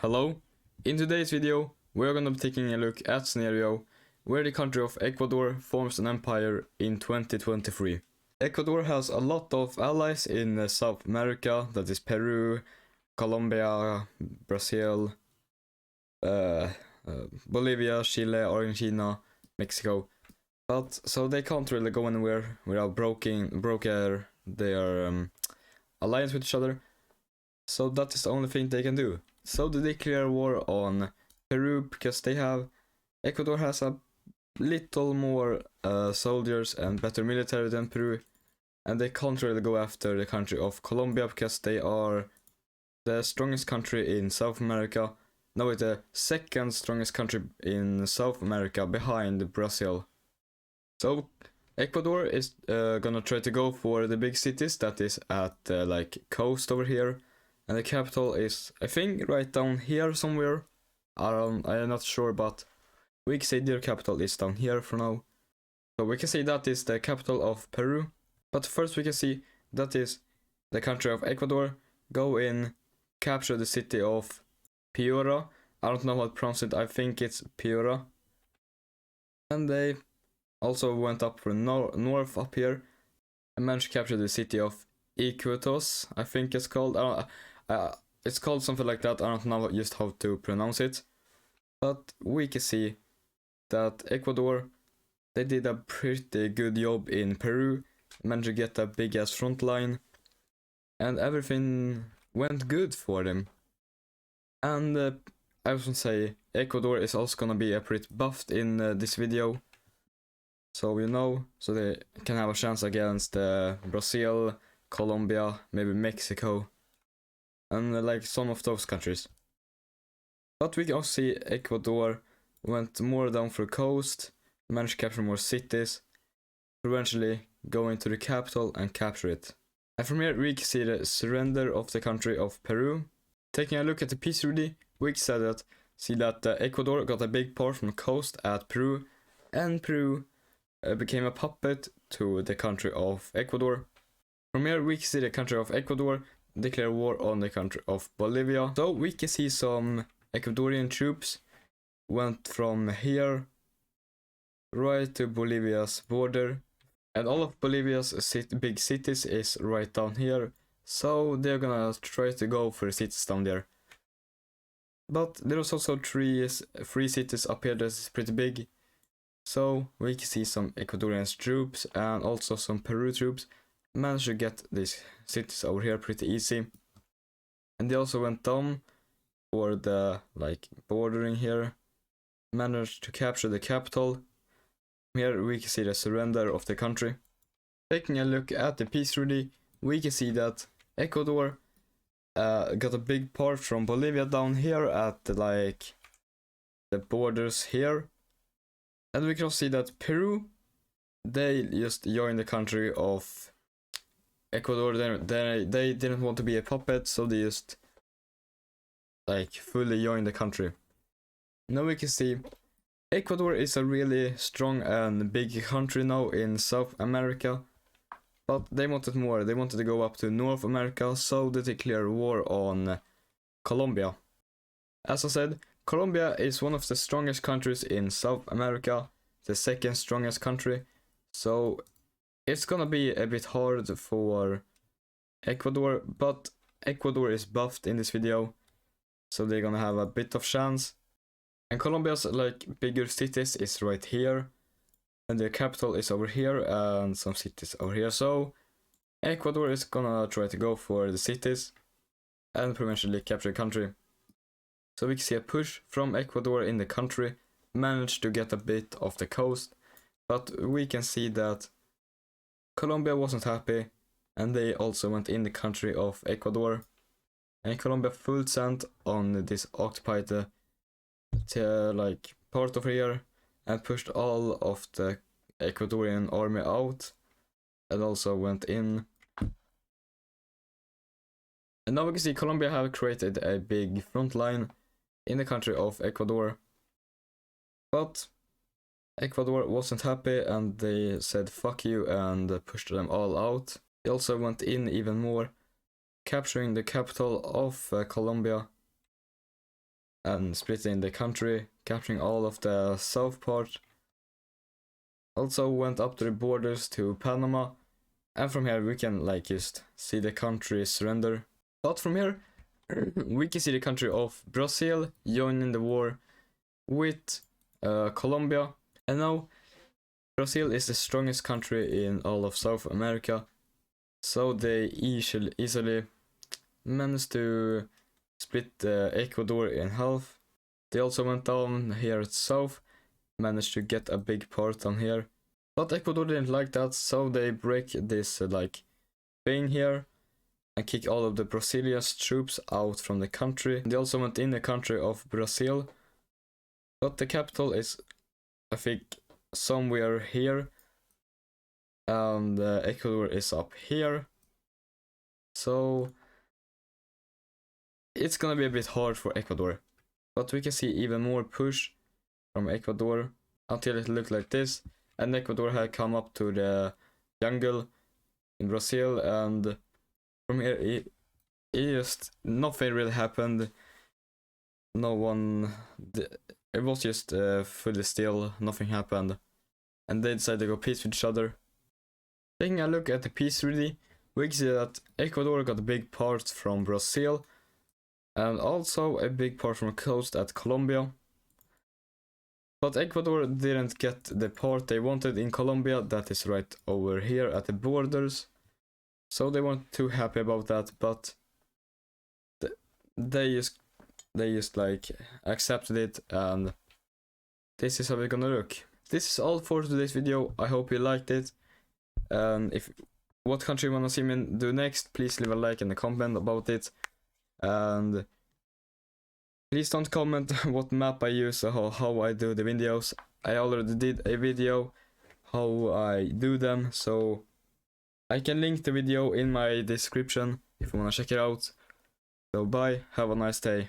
Hello, in today's video we're gonna be taking a look at scenario where the country of Ecuador forms an empire in 2023. Ecuador has a lot of allies in South America, that is Peru, Colombia, Brazil, Bolivia, Chile, Argentina, Mexico. But so they can't really go anywhere without broking their alliance with each other. So that is the only thing they can do. So they declare war on Peru because Ecuador has a little more soldiers and better military than Peru, and they can't really go after the country of Colombia because they are the strongest country in South America. No, it's the second strongest country in South America behind Brazil. So Ecuador is gonna try to go for the big cities that is at the coast over here, and the capital is, I think, right down here somewhere. I'm not sure, but we can say their capital is down here for now. So we can say that is the capital of Peru. But first we can see that is the country of Ecuador. Go in, capture the city of Piura. I don't know how to pronounce it, I think it's Piura. And they also went up for north up here and managed to capture the city of Iquitos, I think it's called. It's called something like that, I don't know just how to pronounce it. But we can see that Ecuador, they did a pretty good job in Peru, managed to get a big ass front line, and everything went good for them. And I was gonna say, Ecuador is also gonna be a pretty buffed in this video. So so they can have a chance against Brazil, Colombia, maybe Mexico, and some of those countries. But we can also see Ecuador went more down for the coast, managed to capture more cities, eventually go into the capital and capture it. And from here we can see the surrender of the country of Peru. Taking a look at the peace treaty, we can see that Ecuador got a big part from the coast at Peru, and Peru became a puppet to the country of Ecuador. From here we can see the country of Ecuador declare war on the country of Bolivia. So we can see some Ecuadorian troops went from here right to Bolivia's border, and all of Bolivia's big cities is right down here, so they're gonna try to go for the cities down there. But there's also three cities up here that's pretty big, so we can see some Ecuadorian troops and also some Peru troops managed to get these cities over here pretty easy. And they also went down for the bordering here, managed to capture the capital. Here we can see the surrender of the country. Taking a look at the peace treaty, we can see that Ecuador got a big part from Bolivia down here at the borders here. And we can also see that Peru, they just joined the country of Ecuador. They didn't want to be a puppet, so they just fully joined the country. Now we can see Ecuador is a really strong and big country now in South America, but they wanted more. They wanted to go up to North America, so they declared war on Colombia. As I said, Colombia is one of the strongest countries in South America, the second strongest country, so it's gonna be a bit hard for Ecuador, but Ecuador is buffed in this video, so they're gonna have a bit of chance. And Colombia's bigger cities is right here, and the capital is over here, and some cities over here, so Ecuador is gonna try to go for the cities and potentially capture the country. So we can see a push from Ecuador in the country, managed to get a bit of the coast, but we can see that Colombia wasn't happy, and they also went in the country of Ecuador, and Colombia full sent on this occupied part over here and pushed all of the Ecuadorian army out, and also went in. And now we can see Colombia have created a big front line in the country of Ecuador, but Ecuador wasn't happy and they said fuck you and pushed them all out. They also went in even more, capturing the capital of Colombia and splitting the country, capturing all of the south part. Also went up to the borders to Panama, and from here we can like just see the country surrender. But from here we can see the country of Brazil joining the war with Colombia, and now Brazil is the strongest country in all of South America, so they easily managed to split Ecuador in half. They also went down here at south, managed to get a big part on here, but Ecuador didn't like that, so they break this like thing here and kick all of the Brazilian troops out from the country. They also went in the country of Brazil, but the capital is, I think, somewhere here, and Ecuador is up here, so it's gonna be a bit hard for Ecuador. But we can see even more push from Ecuador until it looked like this, and Ecuador had come up to the jungle in Brazil, and from here it just nothing really happened. No one, it was just fully still, nothing happened, and they decided to go peace with each other. Taking a look at the peace treaty, we can see that Ecuador got big parts from Brazil, and also a big part from the coast at Colombia. But Ecuador didn't get the part they wanted in Colombia, that is right over here at the borders. So they weren't too happy about that, but they just like accepted it, and this is how it's gonna look. This is all for today's video. I hope you liked it. If what country you wanna see me do next, please leave a like and a comment about it. And please don't comment what map I use or how I do the videos. I already did a video how I do them, so I can link the video in my description if you wanna check it out. So bye, have a nice day.